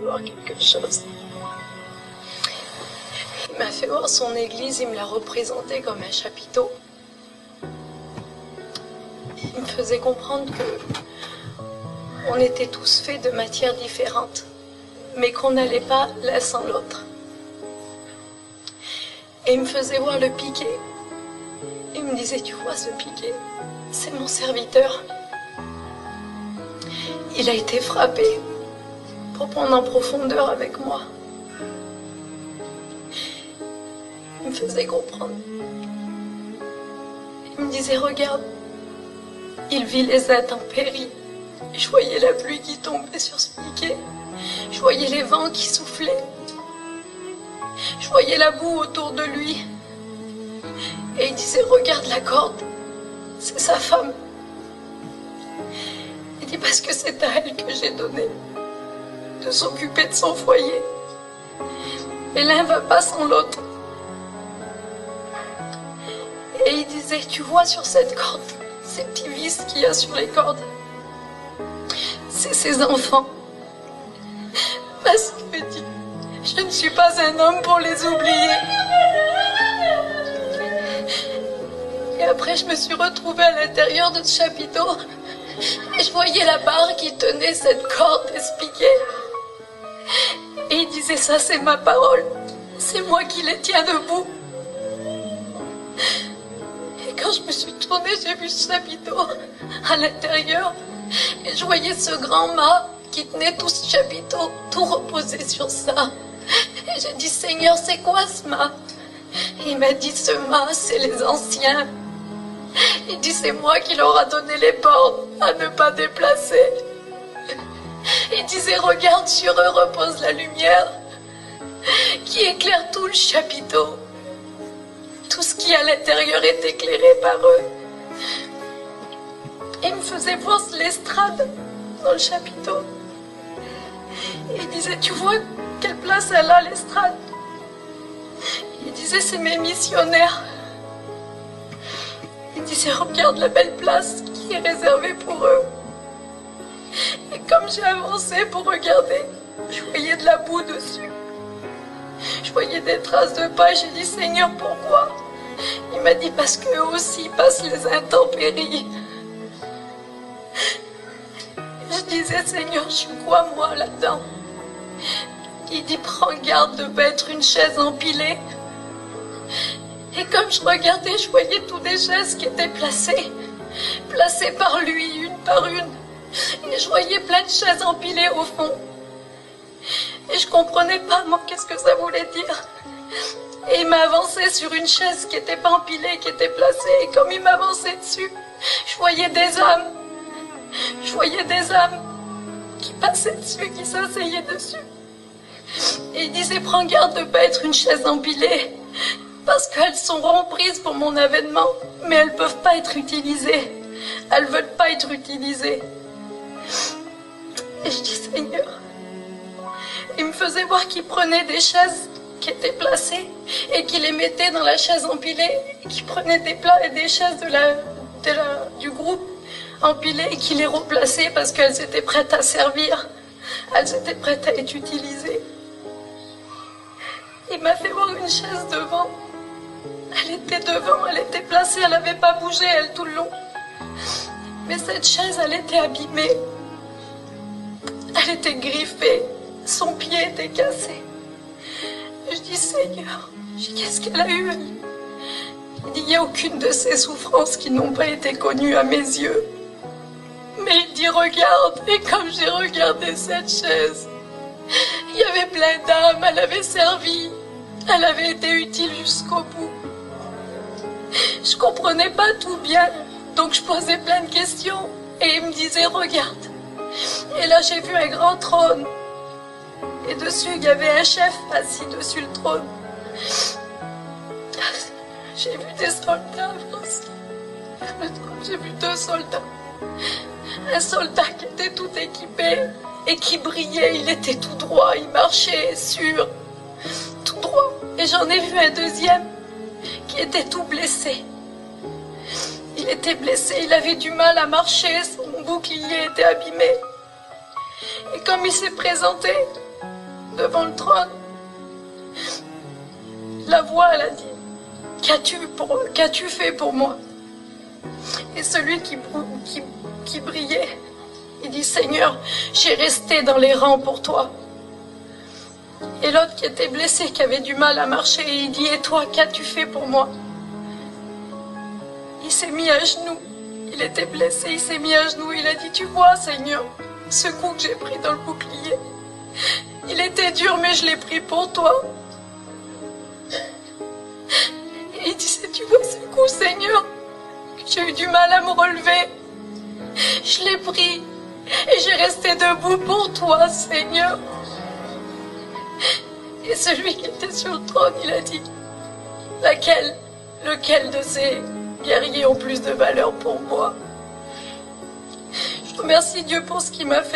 voir quelque chose. Il m'a fait voir son église, il me l'a représenté comme un chapiteau. Il me faisait comprendre que on était tous faits de matières différentes, mais qu'on n'allait pas l'un sans l'autre. Et il me faisait voir le piquet. Il me disait, tu vois ce piquet, c'est mon serviteur. Il a été frappé pour prendre en profondeur avec moi. Il me faisait comprendre. Il me disait, regarde, il vit les intempéries. Je voyais la pluie qui tombait sur ce piquet. Je voyais les vents qui soufflaient. Je voyais la boue autour de lui. Et il disait, regarde la corde, c'est sa femme. Il dit, parce que c'est à elle que j'ai donné de s'occuper de son foyer. Et l'un ne va pas sans l'autre. Et il disait, tu vois sur cette corde, ces petits vis qu'il y a sur les cordes, c'est ses enfants. Parce que dit, je ne suis pas un homme pour les oublier. Et après, je me suis retrouvée à l'intérieur de ce chapiteau et je voyais la barre qui tenait cette corde et ce piquet. Et il disait, ça c'est ma parole, c'est moi qui les tiens debout. Et quand je me suis tournée, j'ai vu ce chapiteau à l'intérieur et je voyais ce grand mât qui tenait tout ce chapiteau, tout reposé sur ça. Et j'ai dit, Seigneur, c'est quoi ce mât? Il m'a dit, ce mât, c'est les anciens. Il dit, c'est moi qui leur a donné les bornes à ne pas déplacer. Il disait, regarde, sur eux repose la lumière qui éclaire tout le chapiteau. Tout ce qui est à l'intérieur est éclairé par eux. Et il me faisait voir l'estrade dans le chapiteau. Et il disait, tu vois quelle place elle a, l'estrade? Il disait, c'est mes missionnaires. Il disait, regarde la belle place qui est réservée pour eux. Et comme j'ai avancé pour regarder, je voyais de la boue dessus. Je voyais des traces de pas et j'ai dit, Seigneur, pourquoi? Il m'a dit, parce qu'eux aussi passent les intempéries. Je disais, Seigneur, je suis quoi moi là-dedans? Il dit, prends garde de ne pas être une chaise empilée. Et comme je regardais, je voyais toutes des chaises qui étaient placées par lui, une par une. Et je voyais plein de chaises empilées au fond. Et je comprenais pas, moi, qu'est-ce que ça voulait dire. Et il m'a avancé sur une chaise qui n'était pas empilée, qui était placée. Et comme il m'avançait dessus, je voyais des âmes. Je voyais des âmes qui passaient dessus, qui s'asseyaient dessus. Et il disait, prends garde de ne pas être une chaise empilée. Parce qu'elles seront prises pour mon avènement, mais elles ne peuvent pas être utilisées. Elles ne veulent pas être utilisées. Et je dis, Seigneur, il me faisait voir qu'il prenait des chaises qui étaient placées et qu'il les mettait dans la chaise empilée, et qu'il prenait des plats et des chaises du groupe empilées et qu'il les replaçait parce qu'elles étaient prêtes à servir. Elles étaient prêtes à être utilisées. Il m'a fait voir une chaise devant. Elle était devant, elle était placée, elle n'avait pas bougé, elle, tout le long. Mais cette chaise, elle était abîmée. Elle était griffée. Son pied était cassé. Je dis, Seigneur, qu'est-ce qu'elle a eu, elle? Il dit, il n'y a aucune de ces souffrances qui n'ont pas été connues à mes yeux. Mais il dit, regarde, et comme j'ai regardé cette chaise, il y avait plein d'âmes, elle avait servi, elle avait été utile jusqu'au bout. Je comprenais pas tout bien, donc je posais plein de questions, et il me disait, regarde. Et là j'ai vu un grand trône, et dessus il y avait un chef assis dessus le trône. J'ai vu des soldats avancer. J'ai vu 2 soldats. Un soldat qui était tout équipé et qui brillait, il était tout droit, il marchait sûr, tout droit. Et j'en ai vu un deuxième qui était tout blessé. Il était blessé, il avait du mal à marcher, son bouclier était abîmé. Et comme il s'est présenté, devant le trône. La voix, elle a dit, qu'as-tu fait pour moi? Et celui qui brillait, il dit, Seigneur, j'ai resté dans les rangs pour toi. Et l'autre qui était blessé, qui avait du mal à marcher, il dit, et toi, qu'as-tu fait pour moi? Il s'est mis à genoux. Il était blessé, il s'est mis à genoux. Il a dit, tu vois, Seigneur, ce coup que j'ai pris dans le bouclier, il était dur, mais je l'ai pris pour toi. Et il disait, tu vois ce coup, Seigneur, que j'ai eu du mal à me relever. Je l'ai pris et j'ai resté debout pour toi, Seigneur. Et celui qui était sur le trône, il a dit, lequel de ces guerriers ont plus de valeur pour moi? Je remercie Dieu pour ce qu'il m'a fait.